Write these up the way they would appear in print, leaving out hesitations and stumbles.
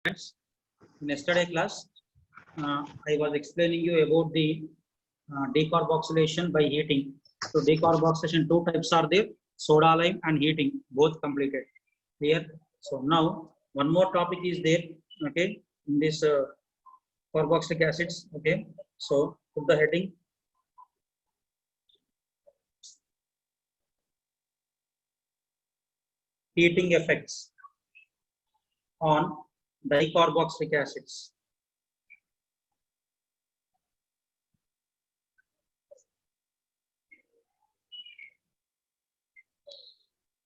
Friends, in yesterday class, I was explaining you about the decarboxylation by heating. So decarboxylation, two types are there: soda lime and heating, both completed. Clear? So now one more topic is there. Okay, in this carboxylic acids. Okay, so put the heading. Heating effects on dicarboxylic acids.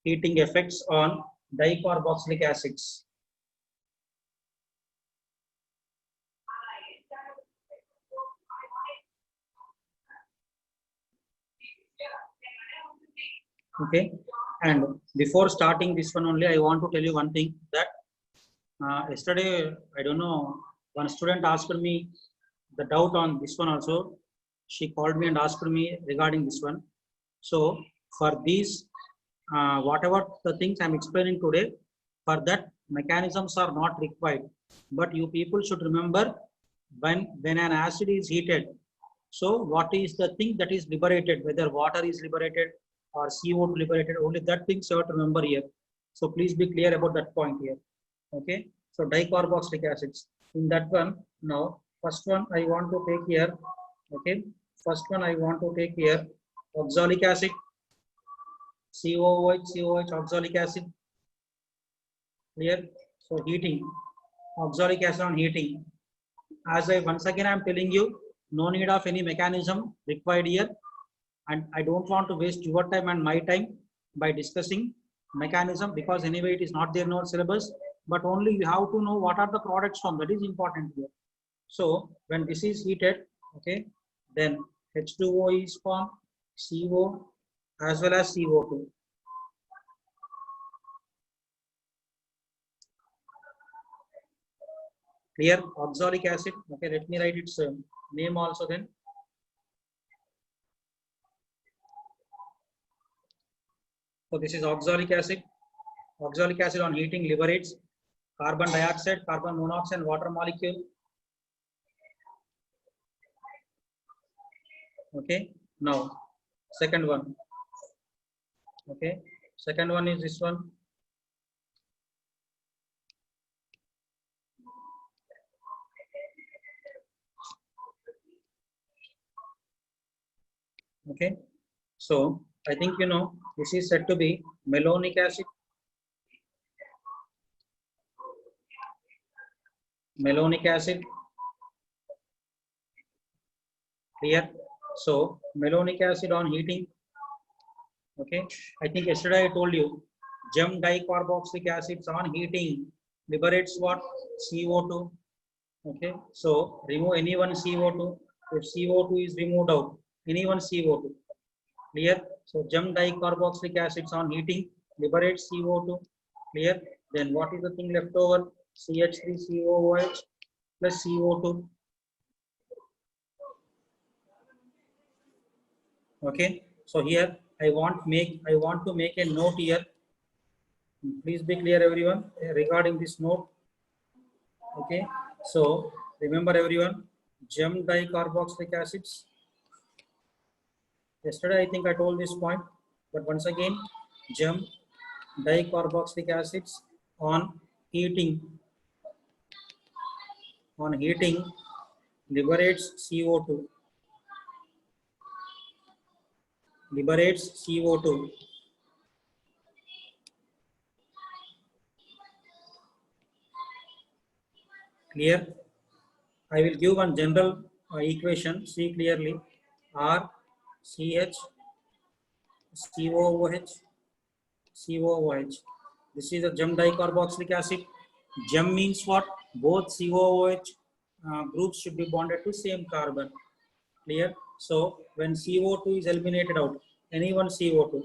Heating effects on dicarboxylic acids. Okay, and before starting this one only, I want to tell you one thing that yesterday, I don't know, one student asked me the doubt on this one also. She called me and asked me regarding this one. So for these, whatever the things I'm explaining today, for that mechanisms are not required. But you people should remember when an acid is heated, so what is the thing that is liberated, whether water is liberated or CO2 liberated, only that things you have to remember here. So please be clear about that point here. Okay, so dicarboxylic acids. In that one, now first one I want to take here. Okay, first one I want to take here oxalic acid, COOH, oxalic acid. Clear? So heating, oxalic acid on heating. As I once again I am telling you, no need of any mechanism required here, and I don't want to waste your time and my time by discussing mechanism, because anyway it is not there in our syllabus, but only you have to know what are the products from, that is important here. So when this is heated, okay, then H2O is formed, CO as well as CO2. Clear? Oxalic acid. Okay, let me write its name also then. So this is oxalic acid. Oxalic acid on heating liberates carbon dioxide, carbon monoxide, and water molecule. Okay. Now, second one. Okay. Second one is this one. Okay. So I think you know this is said to be malonic acid. Malonic acid. Clear? So malonic acid on heating. Okay. I think yesterday I told you gem dicarboxylic acids on heating liberates what? CO2. Okay. So remove any one CO2. If CO2 is removed out, any one CO2. Clear? So gem dicarboxylic acids on heating liberates CO2. Clear? Then what is the thing left over? CH3COOH plus CO2. Okay. So here I want to make a note here. Please be clear, everyone, regarding this note. Okay. So remember, everyone, gem dicarboxylic acids. Yesterday I think I told this point, but once again, gem dicarboxylic acids on heating liberates CO2. Liberates CO2. Clear? I will give one general equation. See clearly. R CH COOH COOH. This is a gem dicarboxylic acid. Gem means what? Both COOH groups should be bonded to same carbon. Clear? So when CO2 is eliminated out, any one CO2.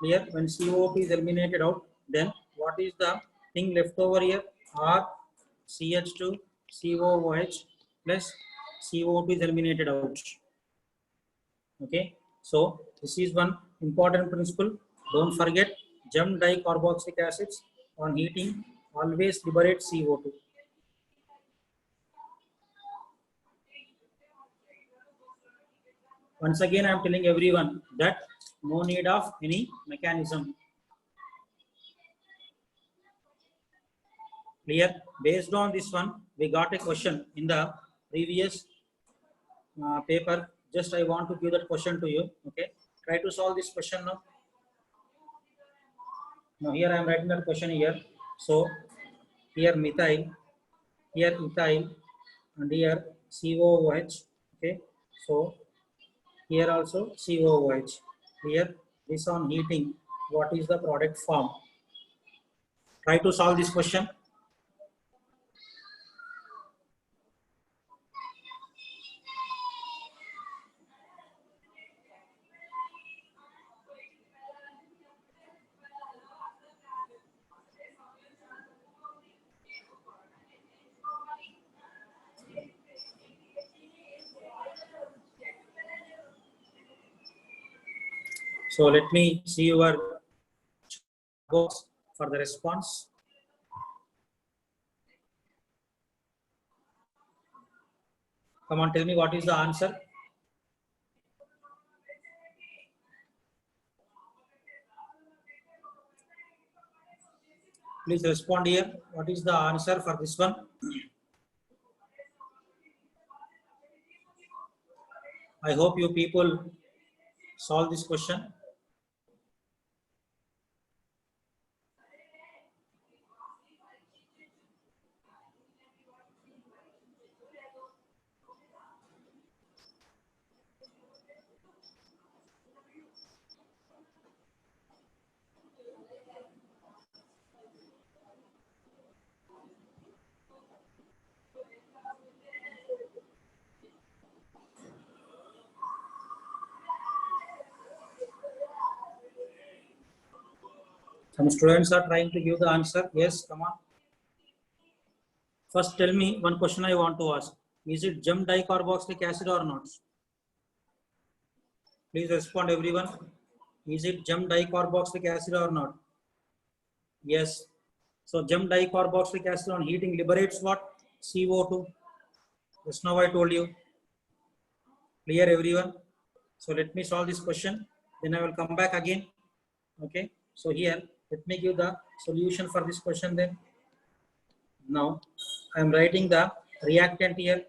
Clear? When CO2 is eliminated out, then what is the thing left over here? R CH2 COOH plus CO2 is eliminated out. Okay. So this is one important principle. Don't forget, gem dicarboxylic acids on heating always liberate CO2. Once again, I am telling everyone that no need of any mechanism. Clear? Based on this one, we got a question in the previous paper. Just I want to give that question to you. Okay, try to solve this question now. Now here I am writing that question here. So here methyl, here ethyl, and here COOH. Okay, so here also COOH. Here this on heating. What is the product form? Try to solve this question. So let me see your box for the response. Come on, tell me what is the answer. Please respond here. What is the answer for this one? I hope you people solve this question. Some students are trying to give the answer. Yes, come on. First, tell me one question I want to ask. Is it gem dicarboxylic acid or not? Please respond, everyone. Is it gem dicarboxylic acid or not? Yes. So gem dicarboxylic acid on heating liberates what? CO2. Just now I told you. Clear, everyone? So let me solve this question. Then I will come back again. Okay. So here, let me give the solution for this question then. Now, I am writing the reactant here.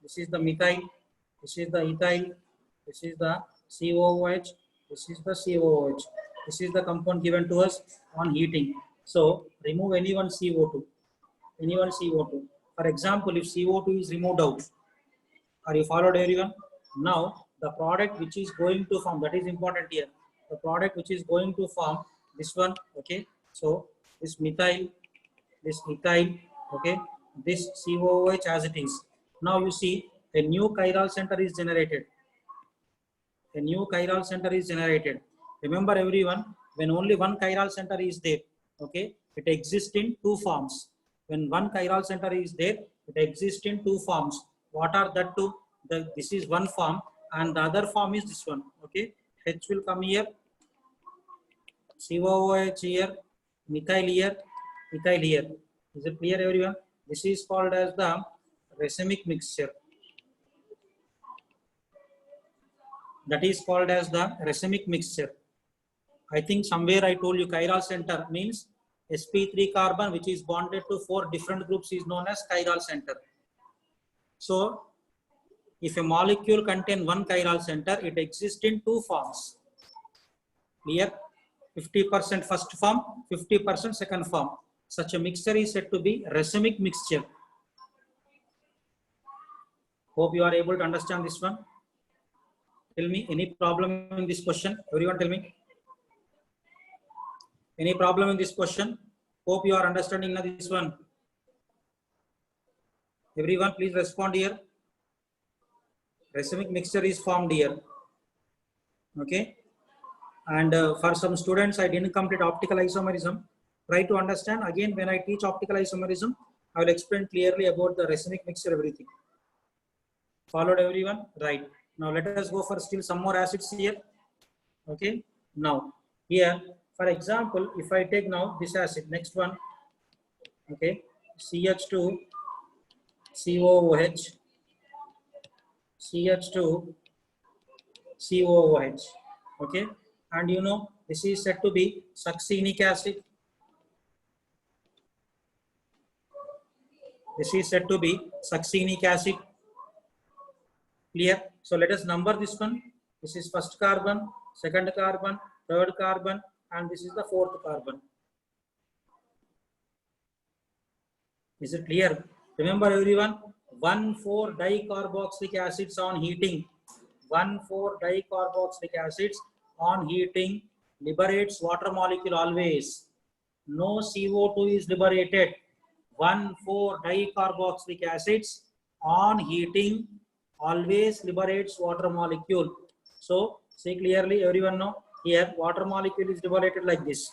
This is the methyl. This is the ethyl. This is the COOH. This is the COOH. This is the compound given to us on heating. So, remove any one CO2. Any one CO2. For example, if CO2 is removed out, are you followed, everyone? Now, the product which is going to form, that is important here. The product which is going to form, this one, okay. So, this methyl, this ethyl, okay, this COOH as it is. Now you see a new chiral center is generated. A new chiral center is generated. Remember, everyone, when only one chiral center is there, okay, it exists in two forms. When one chiral center is there, it exists in two forms. What are that two? This is one form and the other form is this one. Okay, H will come here, COOH here, methyl here, ethyl here. Is it clear, everyone? This is called as the racemic mixture. That is called as the racemic mixture. I think somewhere I told you chiral center means sp3 carbon which is bonded to 4 different groups is known as chiral center. So, if a molecule contains one chiral center, it exists in two forms. Clear? 50% first form, 50% second form. Such a mixture is said to be racemic mixture. Hope you are able to understand this one. Tell me any problem in this question. Everyone tell me. Any problem in this question? Hope you are understanding this one. Everyone please respond here. Racemic mixture is formed here. Okay. And for some students, I didn't complete optical isomerism. Try to understand again when I teach optical isomerism, I will explain clearly about the racemic mixture, everything. Followed, everyone? Right. Now let us go for still some more acids here. Okay. Now here, for example, if I take now this acid, next one. Okay. CH2, COOH, CH2, COOH. Okay, and you know this is said to be succinic acid. This is said to be succinic acid. Clear? So let us number this one. This is first carbon, second carbon, third carbon, and this is the fourth carbon. Is it clear? Remember everyone, 1,4-dicarboxylic acids on heating. 1,4-dicarboxylic acids on heating liberates water molecule always. No CO2 is liberated. 1,4-dicarboxylic acids on heating always liberates water molecule. So say clearly, everyone know here water molecule is liberated like this.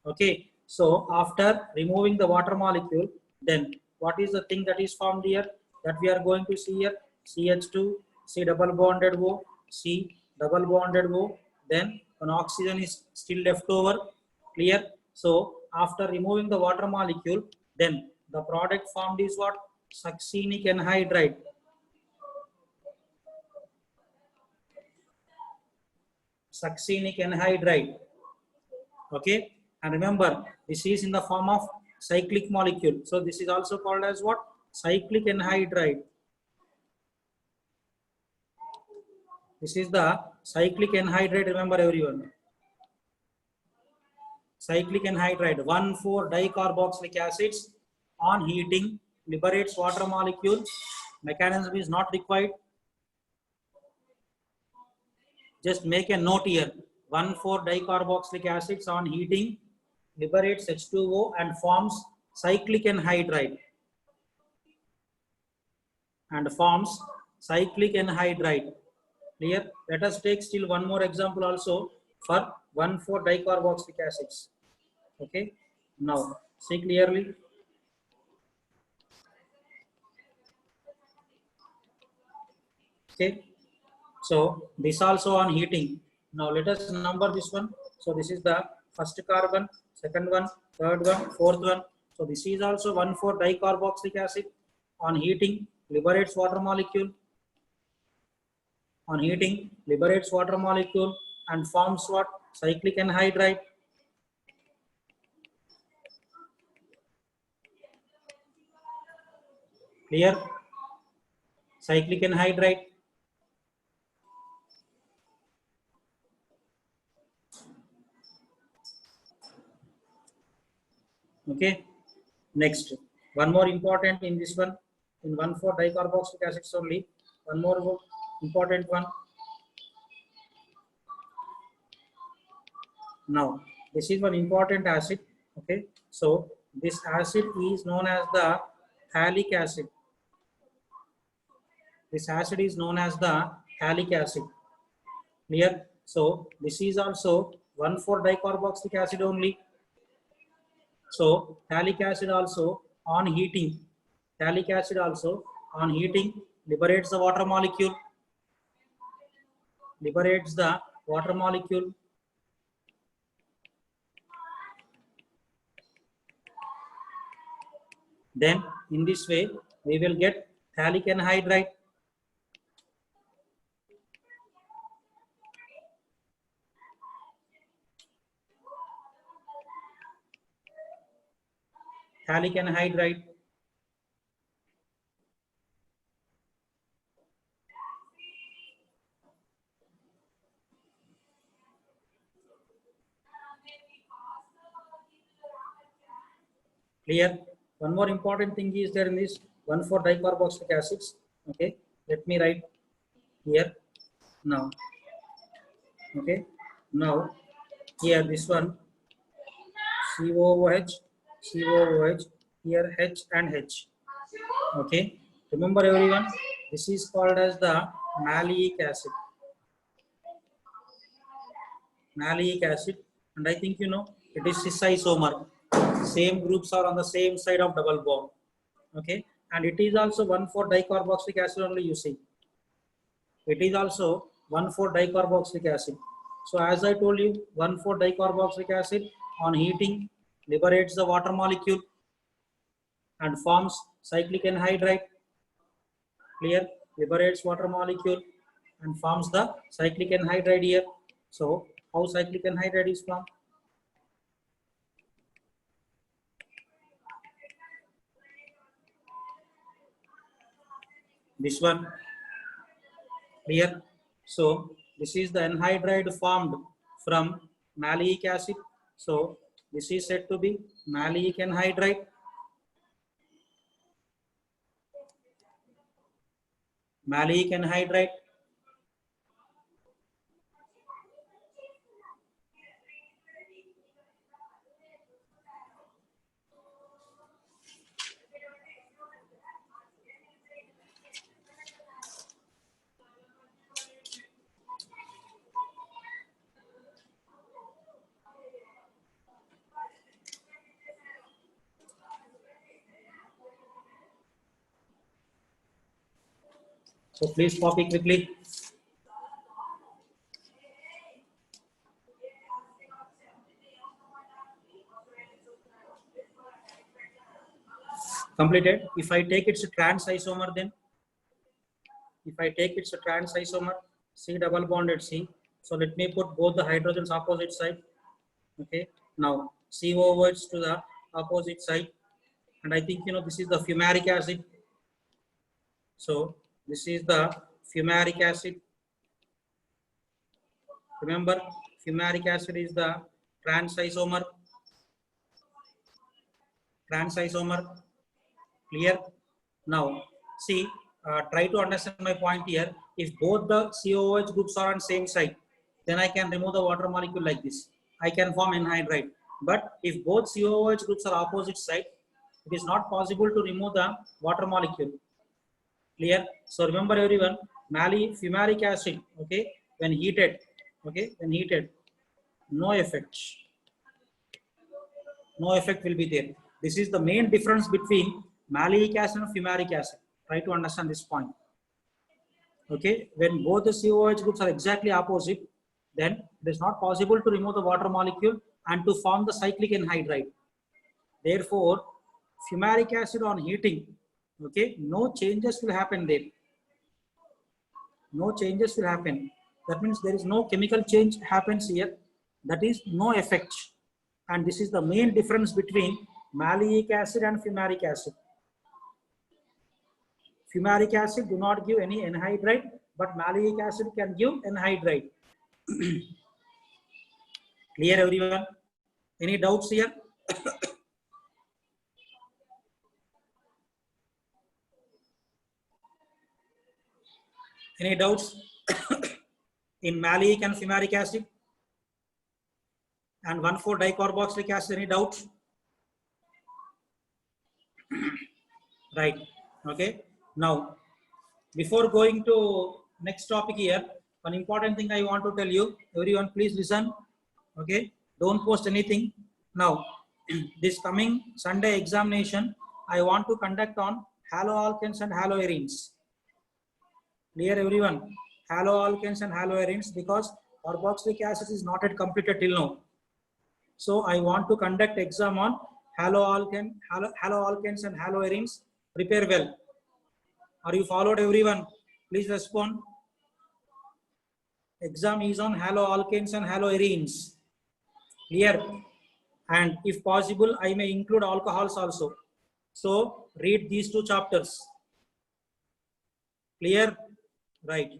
Okay, so after removing the water molecule, then what is the thing that is formed here that we are going to see here? CH2, C double bonded O, C double bonded O, then an oxygen is still left over. Clear? So after removing the water molecule, then the product formed is what? Succinic anhydride. Succinic anhydride. Okay, and remember this is in the form of cyclic molecule. So this is also called as what? Cyclic anhydride. This is the cyclic anhydride. Remember everyone. Cyclic anhydride, 1,4-dicarboxylic acids on heating liberates water molecule. Mechanism is not required. Just make a note here. 1,4-dicarboxylic acids on heating liberates H2O and forms cyclic anhydride. And forms cyclic anhydride. Clear? Let us take still one more example also for 1,4-dicarboxylic acids. Okay. Now see clearly. Okay. So this also on heating. Now let us number this one. So this is the first carbon, second one, third one, fourth one. So this is also 1,4-dicarboxylic acid on heating liberates water molecule. On heating liberates water molecule and forms what? Cyclic anhydride. Clear? Cyclic anhydride. Okay. Next, one more important in this one, in 1,4-dicarboxylic acids only, one more important one. Now, this is one important acid. Okay. So this acid is known as the halic acid. This acid is known as the halic acid. Clear? So this is also 1,4-dicarboxylic acid only. So halic acid also on heating, halic acid also on heating liberates the water molecule. Liberates the water molecule. Then in this way we will get halic anhydride. Halic anhydride. Clear? One more important thing is there in this 1,4-dicarboxylic acids. Okay, let me write here now. Okay, now here this one COOH, COOH, here H and H. Okay, remember everyone, this is called as the maleic acid. Maleic acid, and I think you know it is cis isomer. Same groups are on the same side of double bond. Okay, and it is also 1,4-dicarboxylic acid only you see. It is also 1,4-dicarboxylic acid. So as I told you, 1,4-dicarboxylic acid on heating liberates the water molecule and forms cyclic anhydride. Clear? Liberates water molecule. and forms the cyclic anhydride here. So how cyclic anhydride is formed? This one here. So this is the anhydride formed from maleic acid. So this is said to be maleic anhydride. Maleic anhydride. So please copy quickly. Completed. If I take its trans isomer, then if I take its trans isomer, C double bonded C. So let me put both the hydrogens opposite side. Okay. Now COOH to the opposite side, and I think this is the fumaric acid. So this is the fumaric acid. Remember, fumaric acid is the trans isomer. Trans isomer. Clear? Now, see, try to understand my point here. If both the COOH groups are on same side, then I can remove the water molecule like this. I can form anhydride. But if both COOH groups are opposite side, it is not possible to remove the water molecule. Clear? So remember everyone, fumaric acid, okay, when heated, no effect. No effect will be there. This is the main difference between maleic acid and fumaric acid. Try to understand this point. Okay, when both the COOH groups are exactly opposite, then it is not possible to remove the water molecule and to form the cyclic anhydride. Therefore, fumaric acid on heating, okay, no changes will happen there. No changes will happen. That means there is no chemical change happens here. That is no effect. And this is the main difference between maleic acid and fumaric acid. Fumaric acid do not give any anhydride, but maleic acid can give anhydride. Clear everyone? Any doubts here? Any doubts in maleic and fumaric acid? And 1,4-dicarboxylic acid, any doubts? Right. Okay. Now, before going to next topic here, one important thing I want to tell you, everyone please listen. Okay. Don't post anything. Now, this coming Sunday examination, I want to conduct on haloalkanes and haloarenes. Clear everyone? Haloalkanes and haloarenes, because carboxylic acid is not yet completed till now. So I want to conduct exam on haloalkanes and haloarenes. Prepare well. Are you followed everyone? Please respond. Exam is on haloalkanes and haloarenes. Clear? And if possible, I may include alcohols also. So read these two chapters. Clear? Right.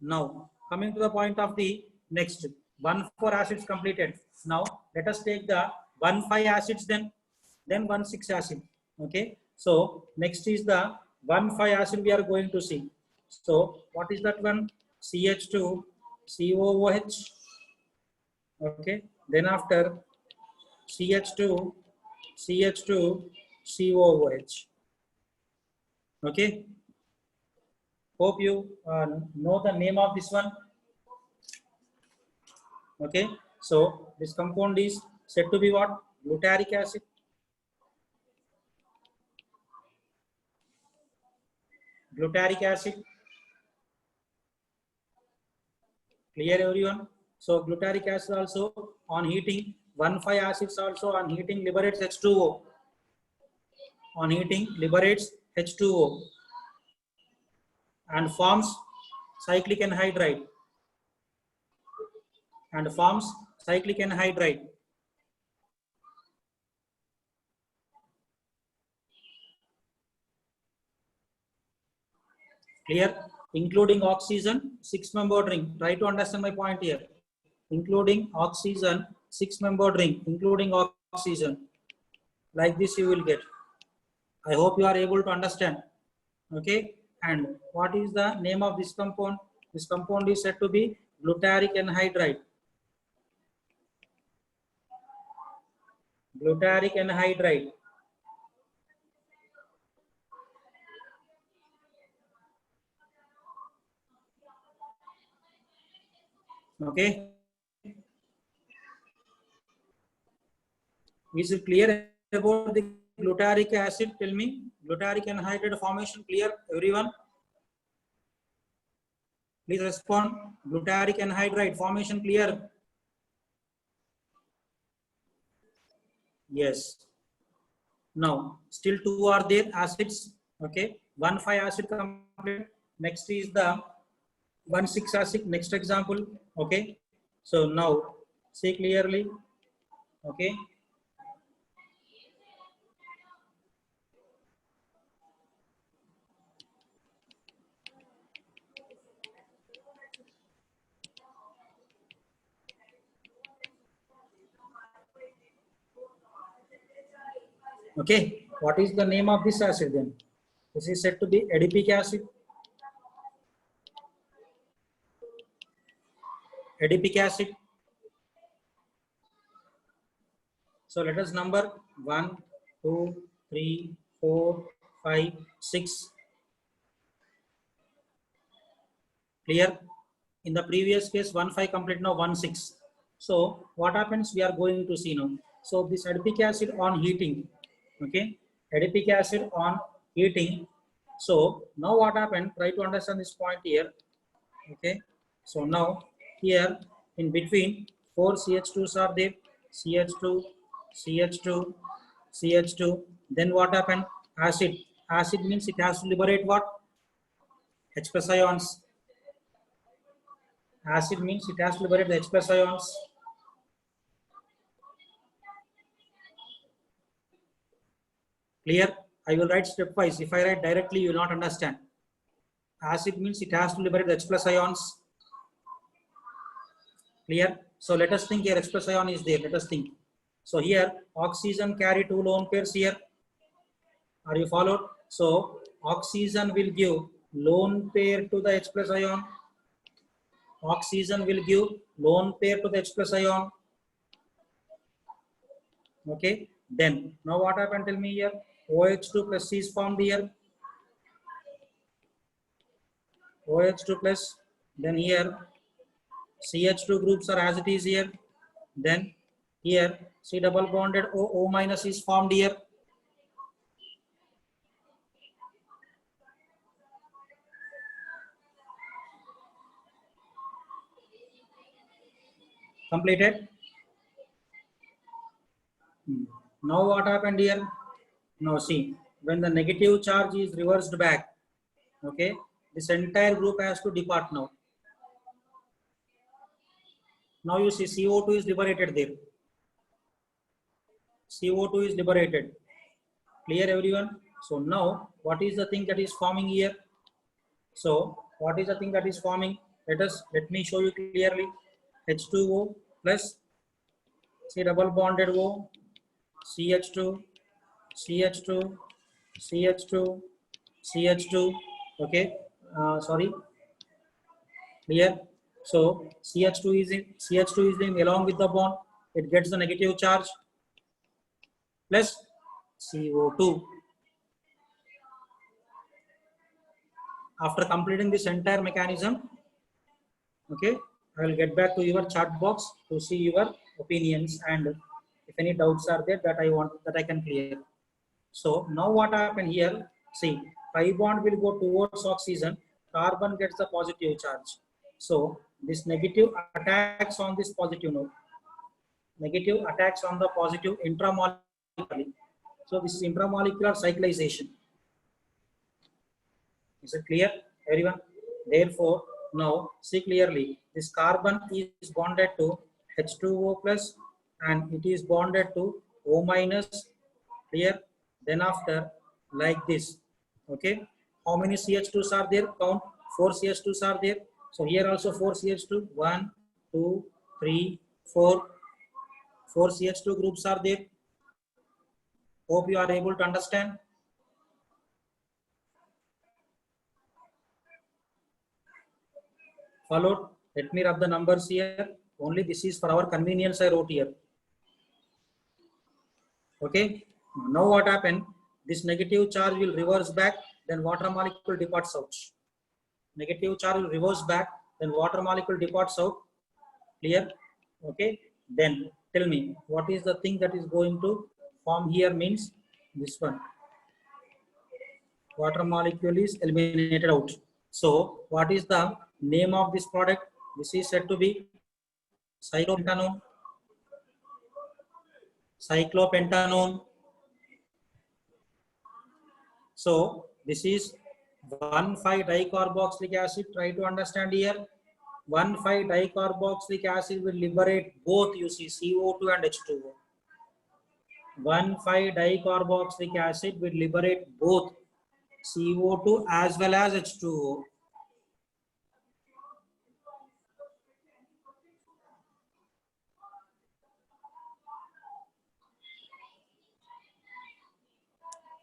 Now, coming to the point of the next 1,4 acids completed. Now, let us take the 1,5 acids, then 1,6 acid. Okay. So, next is the 1,5 acid we are going to see. So, what is that one? CH2, COOH. Okay. Then after CH2, COOH. Okay. Hope you know the name of this one. Okay. So, this compound is said to be what? Glutaric acid. Glutaric acid. Clear everyone? So glutaric acid also on heating, 1,5 acids also on heating liberates H2O. On heating liberates H2O and forms cyclic anhydride and forms cyclic anhydride. Clear? Including oxygen, 6-membered ring. Try to understand my point here. Including oxygen, 6-membered ring, including oxygen. Like this you will get. I hope you are able to understand. Okay. And what is the name of this compound? This compound is said to be glutaric anhydride. Glutaric anhydride. Okay. Is it clear about the glutaric acid? Tell me. Glutaric anhydride formation clear, everyone? Please respond. Glutaric anhydride formation clear? Yes. Now, still 2 are there acids. Okay. 1,5 acid complete. Next is the 1,6 acid. Next example. Okay. So now, see clearly. Okay. Okay. What is the name of this acid then? This is said to be adipic acid. Adipic acid. So let us number 1, 2, 3, 4, 5, 6. Clear? In the previous case, 1, 5 complete, now 1, 6. So what happens? We are going to see now. So this adipic acid on heating. Okay. Adipic acid on heating. So now what happened? Try to understand this point here. Okay. So now here in between 4 CH2s are there. CH2, CH2, CH2. Then what happened? Acid. Acid means it has to liberate what? H plus ions. Acid means it has to liberate the H plus ions. Clear? I will write stepwise. If I write directly, you will not understand. Acid means it has to liberate the H plus ions. Clear? So let us think here H plus ion is there. Let us think. So here oxygen carry 2 lone pairs here. Are you followed? So oxygen will give lone pair to the H plus ion. Oxygen will give lone pair to the H plus ion. Okay. Then now what happened? Tell me here. OH2 plus is formed here. OH2 plus. Then here CH2 groups are as it is here. Then here C double bonded O minus is formed here. Completed. Now what happened here? Now see, when the negative charge is reversed back, okay, this entire group has to depart now. Now you see CO2 is liberated there. CO2 is liberated. Clear everyone? So now what is the thing that is forming here? So what is the thing that is forming? Let me show you clearly. H2O plus C double bonded O, CH2, CH2, CH2, CH2. Okay, sorry. Clear? So CH2 is in along with the bond. It gets the negative charge plus CO2. After completing this entire mechanism, okay, I will get back to your chat box to see your opinions and if any doubts are there that I can clear. So now what happened here? See, pi bond will go towards oxygen. Carbon gets the positive charge. So this negative attacks on this positive note. Negative attacks on the positive intramolecularly. So this is intramolecular cyclization. Is it clear, everyone? Therefore, Now see clearly, this carbon is bonded to H2O plus and it is bonded to O minus here. Then after like this, okay. How many CH2s are there? Count. 4 CH2s are there. So here also 4 CH2. 1, 2, 3, 4. 4 CH2 groups are there. Hope you are able to understand. Followed. Let me rub the numbers here. Only this is for our convenience I wrote here. Okay. Now what happened? This negative charge will reverse back. Then water molecule departs out. Negative charge will reverse back. Then water molecule departs out. Clear? Okay. Then tell me what is the thing that is going to form here means this one. Water molecule is eliminated out. So what is the name of this product? This is said to be cyclopentanone. Cyclopentanone. So this is 1,5-dicarboxylic acid. Try to understand here. 1,5-dicarboxylic acid will liberate both, you see, CO2 and H2O. 1,5-dicarboxylic acid will liberate both CO2 as well as H2O.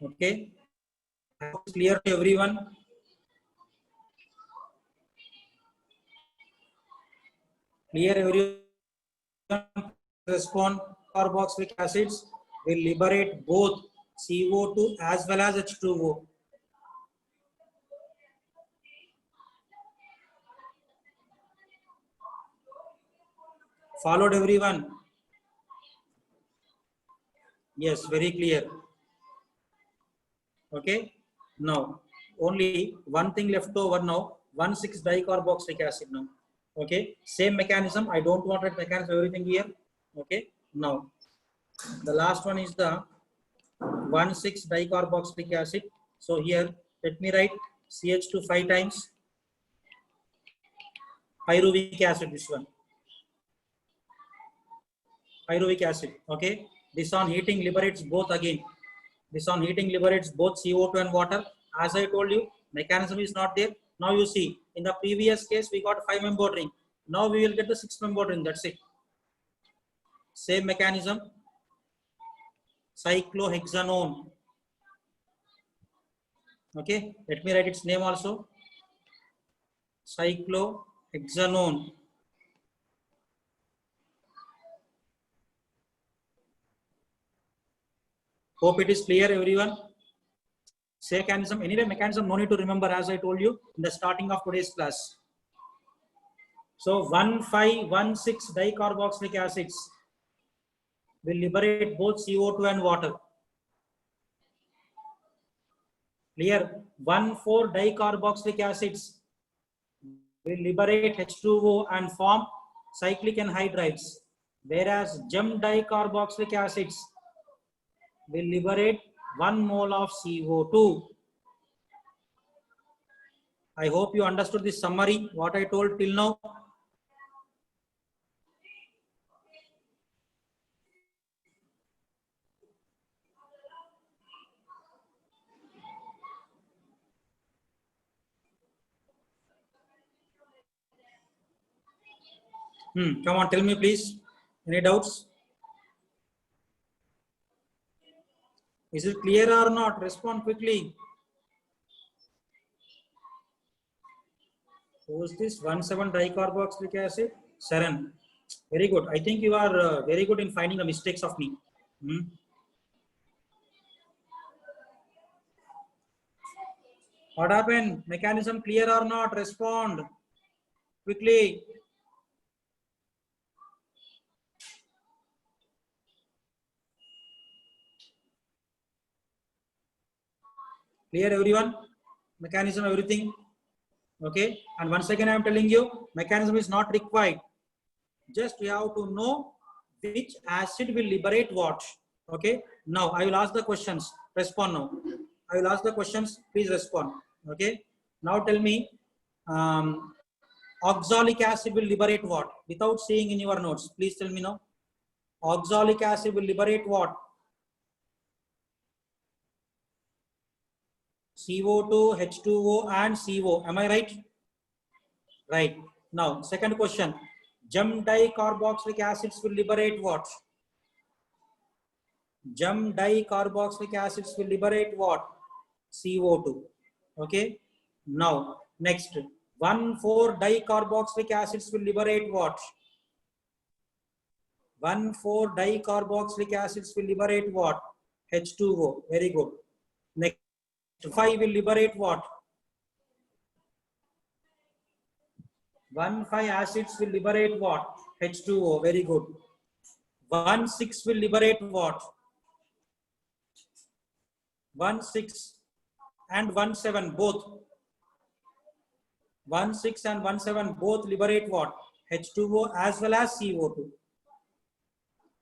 Okay, clear to everyone? Clear everyone? Respond. Carboxylic acids will liberate both CO2 as well as H2O. Followed everyone? Yes, very clear. Okay. Now only one thing left over now. 1,6-dicarboxylic acid now. Okay. Same mechanism. I don't want that mechanism everything here. Okay. Now the last one is the 1,6-dicarboxylic acid. So here let me write CH2 5 times. Pyruvic acid, this one. Pyruvic acid. Okay. This on heating liberates both again. This on heating liberates both CO2 and water. As I told you, mechanism is not there. Now you see, in the previous case, we got 5-membered ring. Now we will get the 6-membered ring. That's it. Same mechanism. Cyclohexanone. Okay. Let me write its name also. Cyclohexanone. Hope it is clear, everyone. Say mechanism. Anyway, mechanism no need to remember, as I told you in the starting of today's class. So 1,5,1,6-dicarboxylic acids will liberate both CO2 and water. Clear? 1,4-dicarboxylic acids will liberate H2O and form cyclic anhydrides, whereas gem-dicarboxylic acids will liberate 1 mole of CO2. I hope you understood this summary, what I told till now. Come on, tell me please. Any doubts? Is it clear or not? Respond quickly. Who is this? 1,7-dicarboxylic acid? Sharon. Very good. I think you are very good in finding the mistakes of me. What happened? Mechanism clear or not? Respond quickly. Clear everyone? Mechanism, everything. Okay. And once again, I am telling you, mechanism is not required. Just you have to know which acid will liberate what. Okay. Now I will ask the questions. Respond now. I will ask the questions. Please respond. Okay. Now tell me, Oxalic acid will liberate what? Without saying in your notes, please tell me now. Oxalic acid will liberate what? CO2, H2O and CO. Am I right? Right. Now, second question. Gem dicarboxylic acids will liberate what? Gem dicarboxylic acids will liberate what? CO2. Okay. Now, next. 1,4-dicarboxylic acids will liberate what? 1,4-dicarboxylic acids will liberate what? H2O. Very good. Next. 5 will liberate what? 1,5 acids will liberate what? H2O. Very good. 1,6 will liberate what? 1,6 and 1,7 both. 1,6 and 1,7 both liberate what? H2O as well as CO2.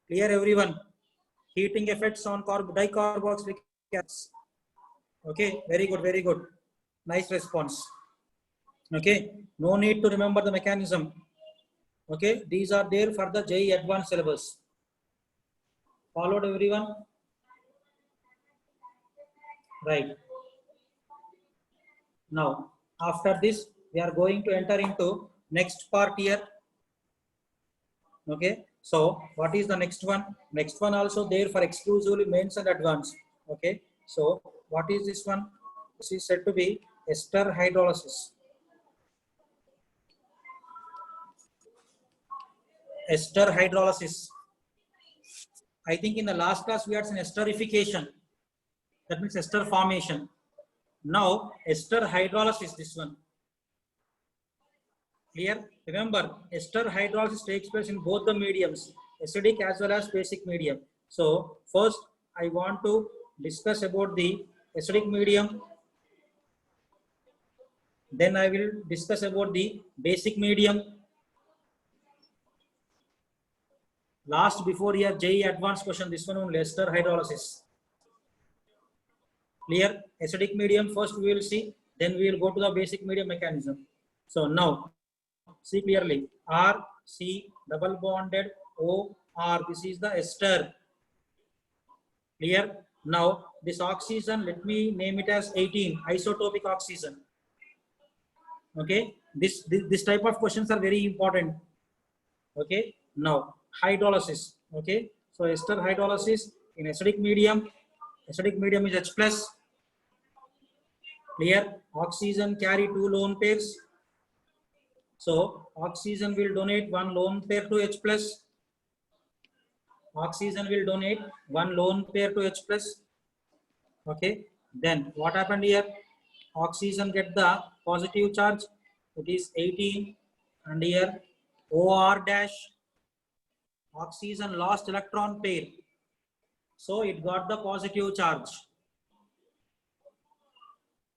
Clear everyone? Heating effects on dicarboxylic acids. Okay, very good, very good. Nice response. Okay, no need to remember the mechanism. Okay, these are there for the JEE advanced syllabus. Followed everyone? Right. Now, after this, we are going to enter into next part here. Okay, so what is the next one? Next one also there for exclusively mains and advanced. Okay, so what is this one? This is said to be ester hydrolysis. Ester hydrolysis. I think in the last class we had some esterification. That means ester formation. Now ester hydrolysis, this one. Clear? Remember, ester hydrolysis takes place in both the mediums, acidic as well as basic medium. So first I want to discuss about the acidic medium. Then I will discuss about the basic medium. Last before here JEE advanced question, this one only, ester hydrolysis. Clear? Acidic medium first we will see, then we will go to the basic medium mechanism. So now see clearly, R, C, double bonded, O, R, this is the ester. Clear? Now this oxygen, let me name it as 18, isotopic oxygen. Okay, this type of questions are very important. Okay, now hydrolysis. Okay, so ester hydrolysis in acidic medium is H plus. Clear? Oxygen carry 2 lone pairs. So oxygen will donate 1 lone pair to H plus. Oxygen will donate 1 lone pair to H plus. Okay. Then what happened here? Oxygen get the positive charge. It is 18, and here OR dash. Oxygen lost electron pair, so it got the positive charge.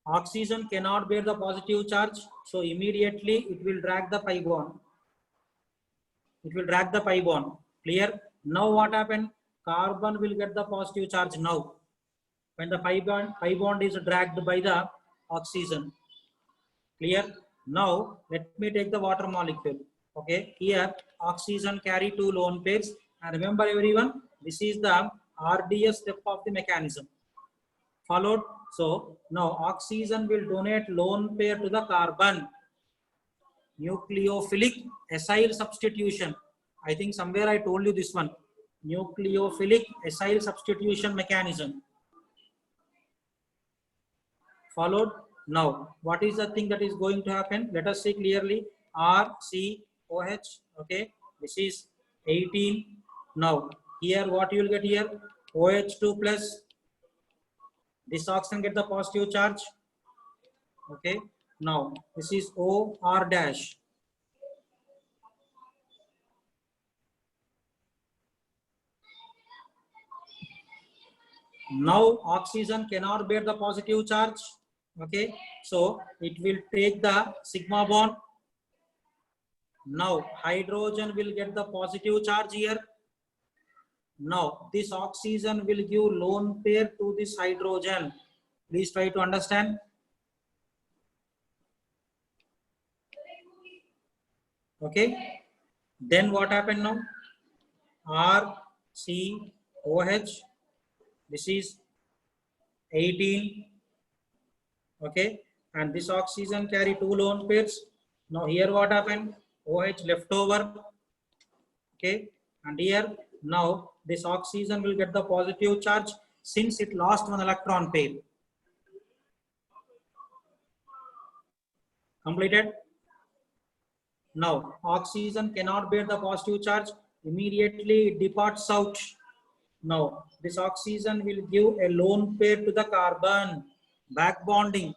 Oxygen cannot bear the positive charge, so immediately it will drag the pi bond. It will drag the pi bond. Clear? Now what happened? Carbon will get the positive charge now, when the pi bond is dragged by the oxygen. Clear? Now let me take the water molecule. Okay, here oxygen carry 2 lone pairs, and remember everyone, this is the RDS step of the mechanism. Followed. So now oxygen will donate lone pair to the carbon. Nucleophilic acyl substitution. I think somewhere I told you this one. Nucleophilic acyl substitution mechanism. Followed. Now what is the thing that is going to happen? Let us see clearly. RCOH. Okay, this is 18. Now here what you will get here? OH2 plus. This oxygen get the positive charge. Okay, now this is OR dash. Now oxygen cannot bear the positive charge. Okay, so it will take the sigma bond. Now hydrogen will get the positive charge here. Now this oxygen will give lone pair to this hydrogen. Please try to understand. Okay. Then what happened now? RCOH. This is 18. Okay. And this oxygen carry 2 lone pairs. Now here what happened? OH left over. Okay. And here now this oxygen will get the positive charge since it lost one electron pair. Completed. Now oxygen cannot bear the positive charge. Immediately it departs out. Now this oxygen will give a lone pair to the carbon. Back bonding.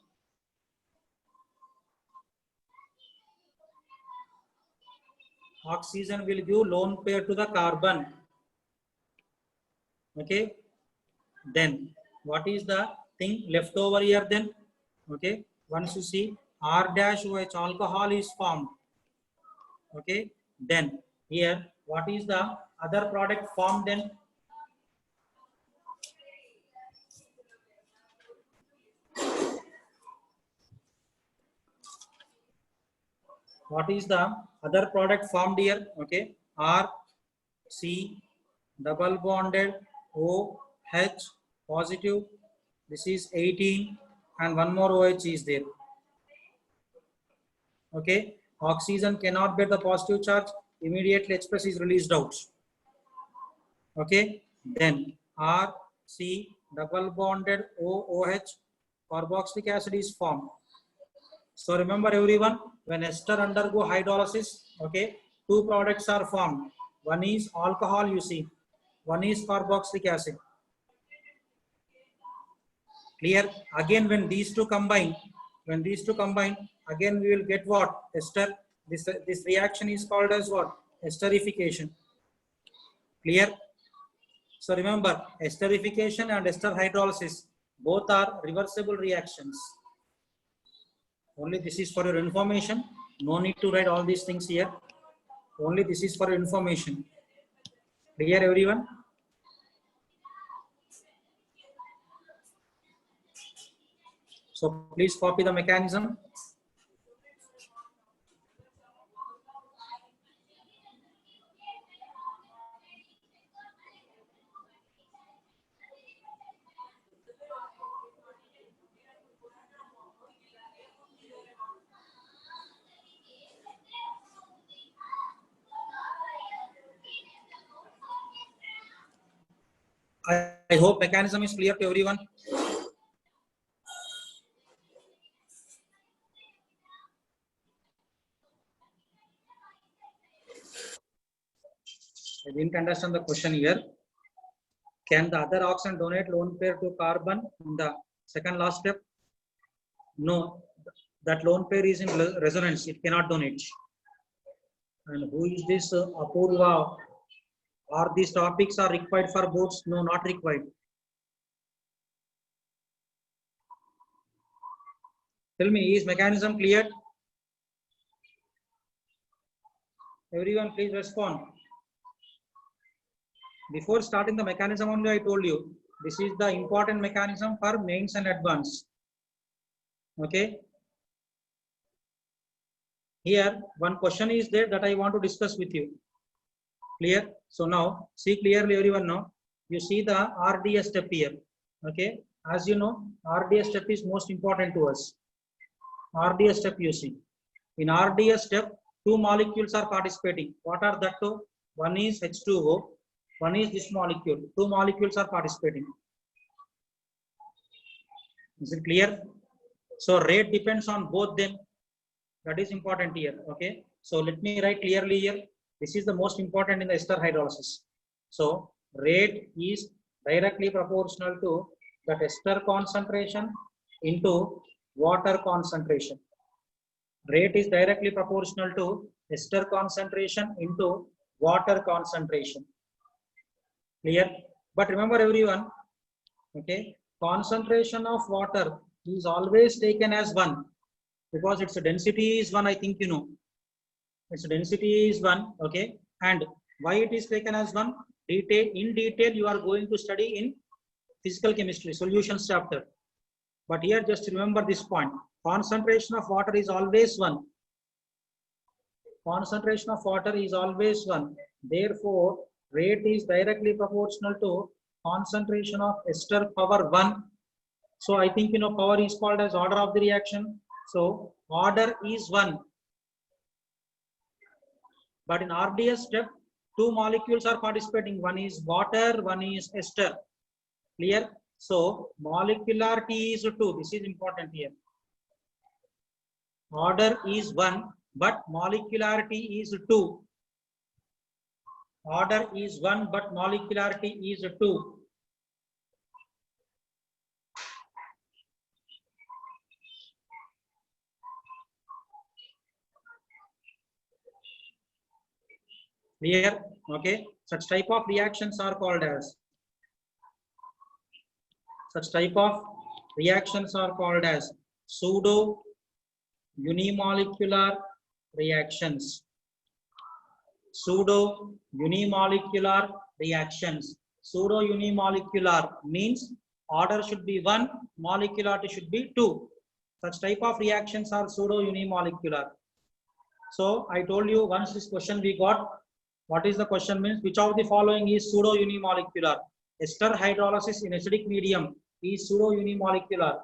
Oxygen will give lone pair to the carbon. Okay. Then what is the thing left over here then? Okay. Once you see R dash OH alcohol is formed. Okay. Then here what is the other product formed then? What is the other product formed here? Okay. R C double bonded OH positive. This is 18 and one more OH is there. Okay. Oxygen cannot bear the positive charge. Immediately H+ is released out. Okay. Then RC double bonded OOH carboxylic acid is formed. So remember everyone, when ester undergo hydrolysis, okay, 2 products are formed. One is alcohol, you see. One is carboxylic acid. Clear? Again, when these two combine, again we will get what? Ester. This reaction is called as what? Esterification. Clear? So remember, esterification and ester hydrolysis both are reversible reactions. Only this is for your information. No need to write all these things here. Only this is for your information. Clear everyone? So please copy the mechanism. I hope mechanism is clear to everyone. I didn't understand the question here. Can the other oxygen donate lone pair to carbon in the second last step? No, that lone pair is in resonance. It cannot donate. And who is this Apurva? Are these topics are required for boats? No, not required. Tell me, is mechanism clear? Everyone, please respond. Before starting the mechanism only, I told you, this is the important mechanism for mains and advanced. Okay. Here, one question is there that I want to discuss with you. Clear? So now, see clearly everyone now. You see the RDS step here. Okay. As you know, RDS step is most important to us. RDS step you see. In RDS step, 2 molecules are participating. What are that two? One is H2O. One is this molecule. 2 molecules are participating. Is it clear? So rate depends on both them. That is important here. Okay. So let me write clearly here. This is the most important in the ester hydrolysis. So rate is directly proportional to that ester concentration into water concentration. Rate is directly proportional to ester concentration into water concentration. Clear? But remember everyone, okay, concentration of water is always taken as 1 because its density is 1, I think you know. Its density is 1, okay. And why it is taken as 1? In detail you are going to study in physical chemistry, solutions chapter. But here just remember this point. Concentration of water is always 1. concentration of water is always 1. Therefore, rate is directly proportional to concentration of ester power 1. So I think power is called as order of the reaction. So order is 1. But in RDS step, 2 molecules are participating. One is water, one is ester. Clear? So molecularity is 2. This is important here. Order is 1, but molecularity is 2. Order is 1, but molecularity is 2. Clear? Okay. Such type of reactions are called as pseudo unimolecular reactions. Pseudo unimolecular reactions. Pseudo unimolecular means order should be 1, molecularity should be 2. Such type of reactions are pseudo unimolecular. So I told you once this question we got, what is the question means? Which of the following is pseudo unimolecular? Ester hydrolysis in acidic medium is pseudo unimolecular.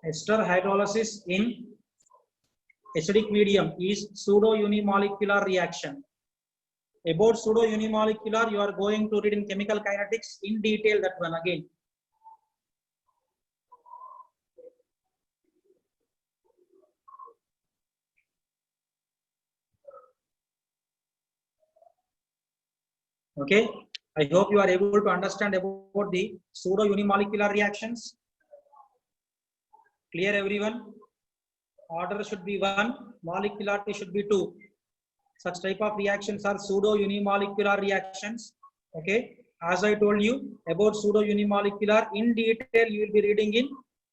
Ester hydrolysis in acidic medium is pseudo unimolecular reaction. About pseudo unimolecular, you are going to read in chemical kinetics in detail that one again. Okay, I hope you are able to understand about the pseudo unimolecular reactions. Clear everyone? Order should be 1, molecularity should be 2. Such type of reactions are pseudo unimolecular reactions. Okay, as I told you about pseudo unimolecular in detail, you will be reading in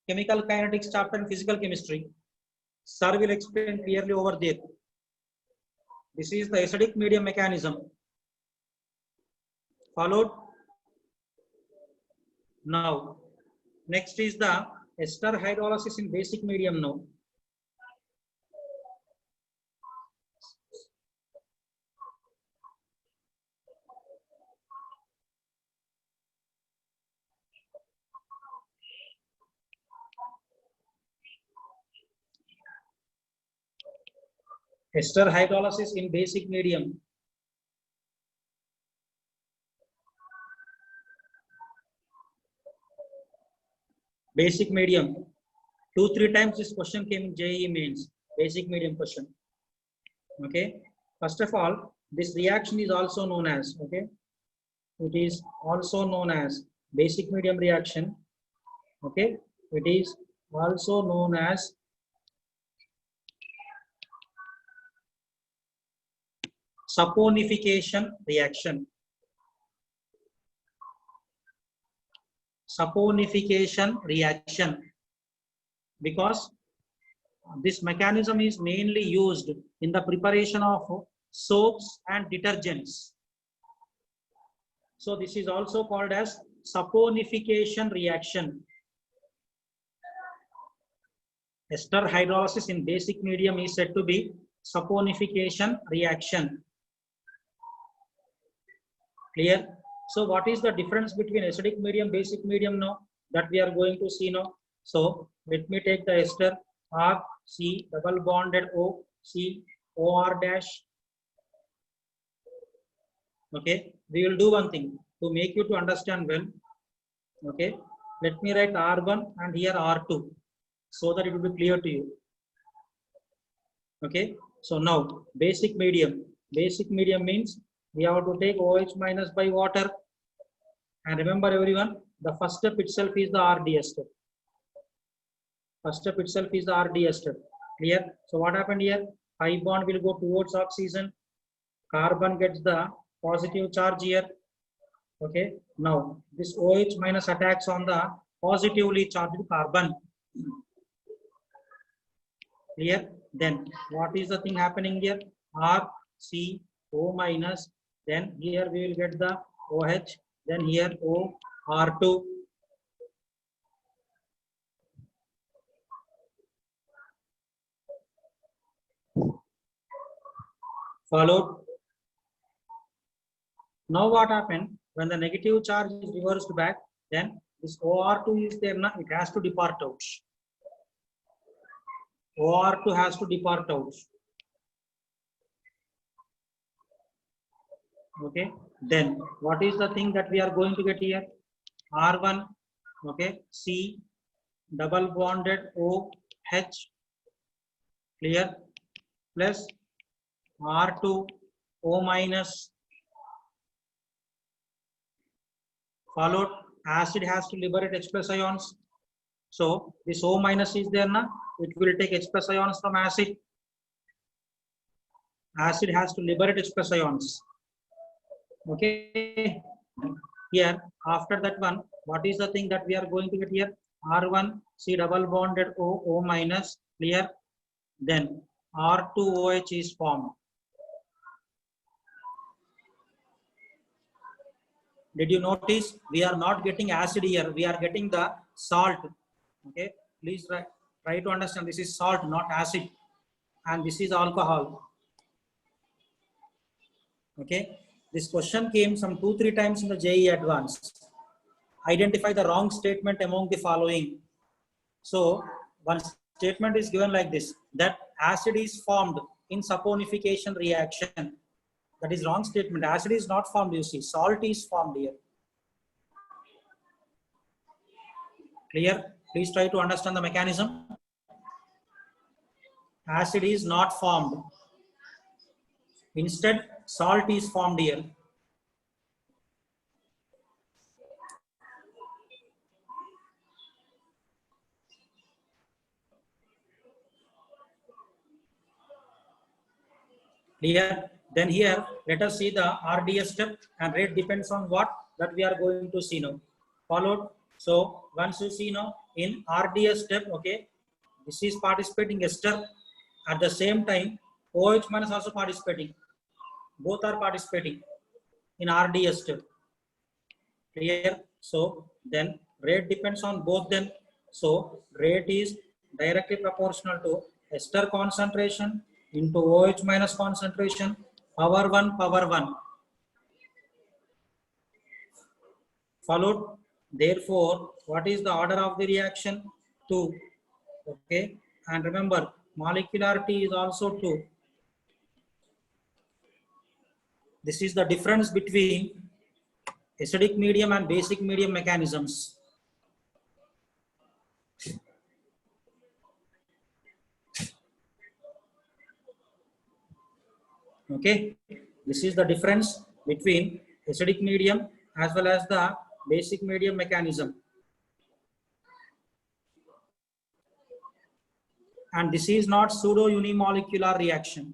chemical kinetics chapter and physical chemistry. Sir will explain clearly over there. This is the acidic medium mechanism. Followed. Now, next is the ester hydrolysis in basic medium now. Ester hydrolysis in basic medium. Basic medium. 2-3 times this question came in JEE mains. Basic medium question. Okay. First of all, this reaction is also known as, okay, it is also known as basic medium reaction. Okay, it is also known as saponification reaction. Saponification reaction, because this mechanism is mainly used in the preparation of soaps and detergents. So this is also called as saponification reaction. Ester hydrolysis in basic medium is said to be saponification reaction. Clear? So what is the difference between acidic medium, basic medium now that we are going to see now? So let me take the ester R, C, double bonded O, C, OR dash. Okay, we will do one thing to make you to understand well. Okay, let me write R1 and here R2 so that it will be clear to you. Okay, so now basic medium. Basic medium means we have to take OH minus by water. And remember everyone, the first step itself is the RDS step. First step itself is the RDS step. Clear? So what happened here? Pi bond will go towards oxygen. Carbon gets the positive charge here. Okay. Now this OH minus attacks on the positively charged carbon. Clear? Then what is the thing happening here? R, C, O minus. Then here we will get the OH. Then here O, R2. Followed. Now what happened? When the negative charge is reversed back, then this OR2 is there now, it has to depart out. OR2 has to depart out. Okay, then what is the thing that we are going to get here? R1, okay, C double bonded OH, clear, plus R2 O minus, followed acid has to liberate H plus ions. So this O minus is there now, it will take H plus ions from acid. Acid has to liberate H plus ions. Okay, here after that one, what is the thing that we are going to get here? R1 C double bonded O minus, clear, then R2OH is formed. Did you notice we are not getting acid here, we are getting the salt. Okay, please try to understand, this is salt, not acid, and this is alcohol. Okay, this question came some 2-3 times in the JEE Advanced. Identify the wrong statement among the following. So one statement is given like this, that acid is formed in saponification reaction. That is wrong statement. Acid is not formed, you see, salt is formed here. Clear? Please try to understand the mechanism. Acid is not formed. Instead, salt is formed here. Clear? Then here, let us see the RDS step, and rate depends on what that we are going to see now. Followed. So once you see now in RDS step, okay, this is participating ester. At the same time, OH minus also participating. Both are participating in RDS step. Clear? So then rate depends on both them. So rate is directly proportional to ester concentration into OH minus concentration, power 1, power 1. Followed. Therefore, what is the order of the reaction? 2. Okay, and remember, molecularity is also 2. This is the difference between acidic medium and basic medium mechanisms. Okay, this is the difference between acidic medium as well as the basic medium mechanism. And this is not pseudo unimolecular reaction.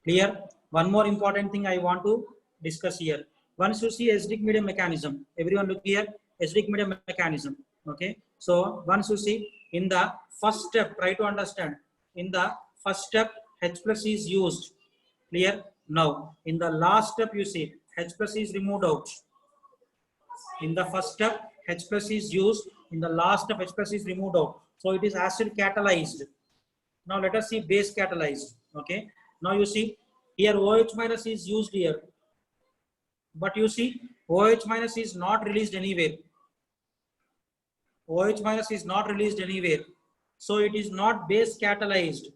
Clear? One more important thing I want to discuss here. Once you see acidic medium mechanism, everyone look here, acidic medium mechanism. Okay, so once you see in the first step, try to understand, in the first step H plus is used. Clear? Now in the last step you see H plus is removed out. In the first step H plus is used, in the last step H plus is removed out. So it is acid catalyzed. Now let us see base catalyzed. Okay, now you see here OH minus is used here, but you see OH minus is not released anywhere. OH minus is not released anywhere. So it is not base catalyzed.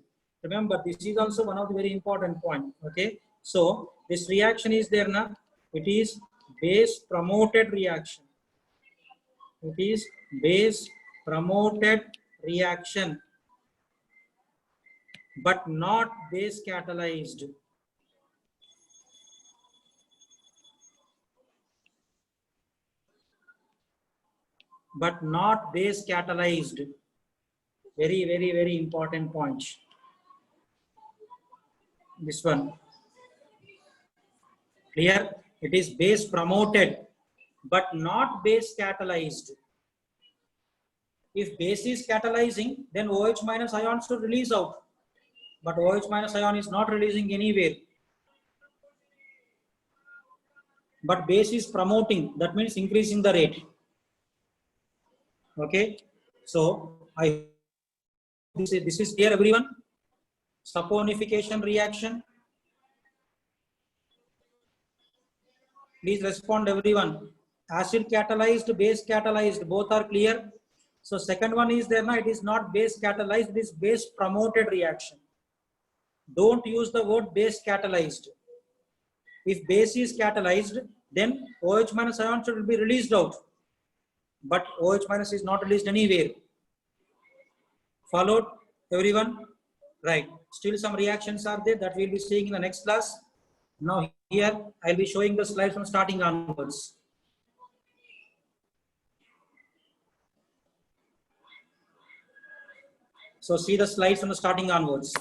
Remember, this is also one of the very important point. Okay, so this reaction is there now. It is base promoted reaction. It is base promoted reaction, but not base catalyzed. But not base catalyzed. Very, very, very important point. This one. Clear? It is base promoted, but not base catalyzed. If base is catalyzing, then OH minus ion should release out. But OH minus ion is not releasing anywhere. But base is promoting, that means increasing the rate. Okay, so I this is clear, everyone. Saponification reaction. Please respond, everyone. Acid catalyzed, base catalyzed, both are clear. So second one is there now, it is not base catalyzed, it is base promoted reaction. Don't use the word base catalyzed. If base is catalyzed, then OH minus ion should be released out. But OH minus is not released anywhere. Followed, everyone? Right. Still some reactions are there that we'll be seeing in the next class. Now here, I'll be showing the slides from starting onwards. So see the slides from the starting onwards.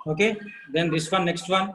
Okay, then this one, next one.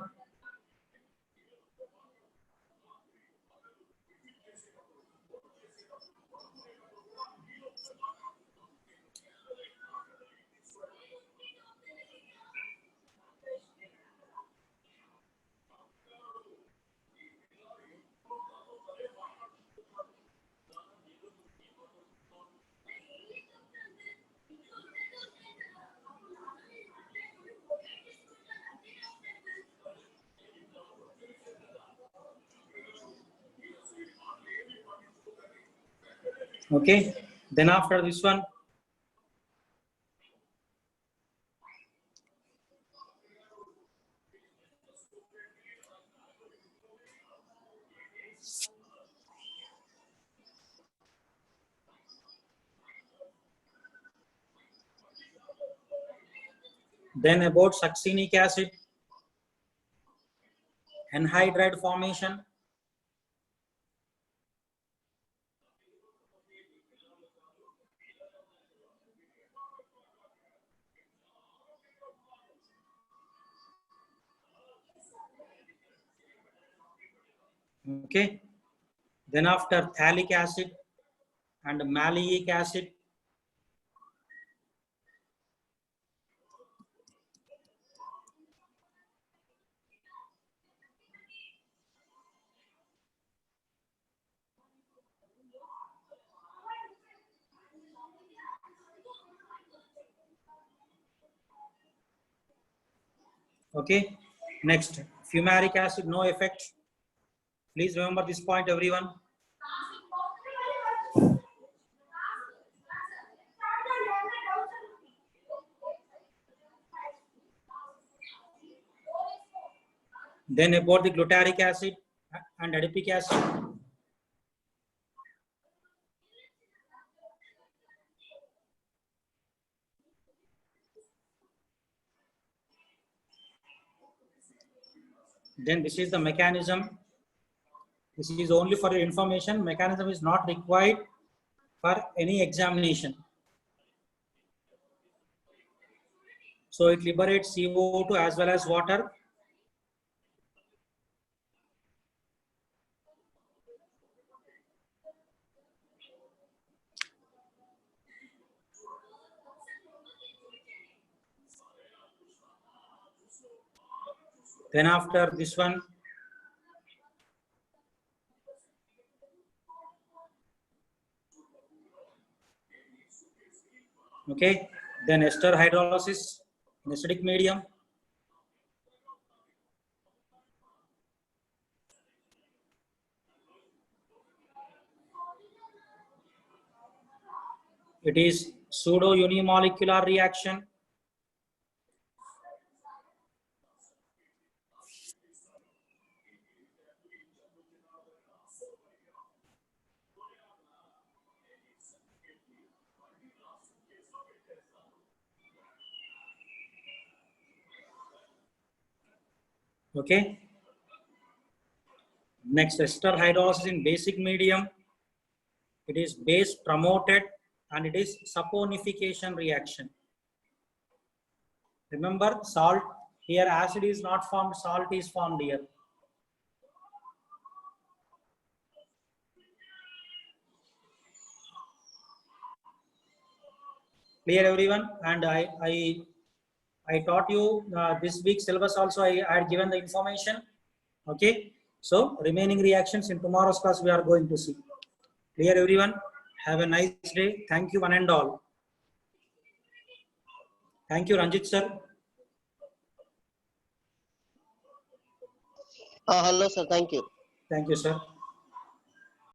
Okay, then after this one, then about succinic acid, anhydride formation. Okay, then after phthalic acid and maleic acid. Okay, next fumaric acid, no effect. Please remember this point, everyone. Then about the glutaric acid and adipic acid. Then this is the mechanism. This is only for your information. Mechanism is not required for any examination. So it liberates CO2 as well as water. Then after this one, okay, then ester hydrolysis in acidic medium. It is pseudo unimolecular reaction. Okay. Next, ester hydrolysis in basic medium. It is base promoted and it is saponification reaction. Remember salt, here acid is not formed, salt is formed here. Clear everyone? And I taught you this week's syllabus also. I had given the information. Okay. So remaining reactions in tomorrow's class we are going to see. Clear everyone? Have a nice day. Thank you one and all. Thank you Ranjit sir. Hello sir, thank you. Thank you sir.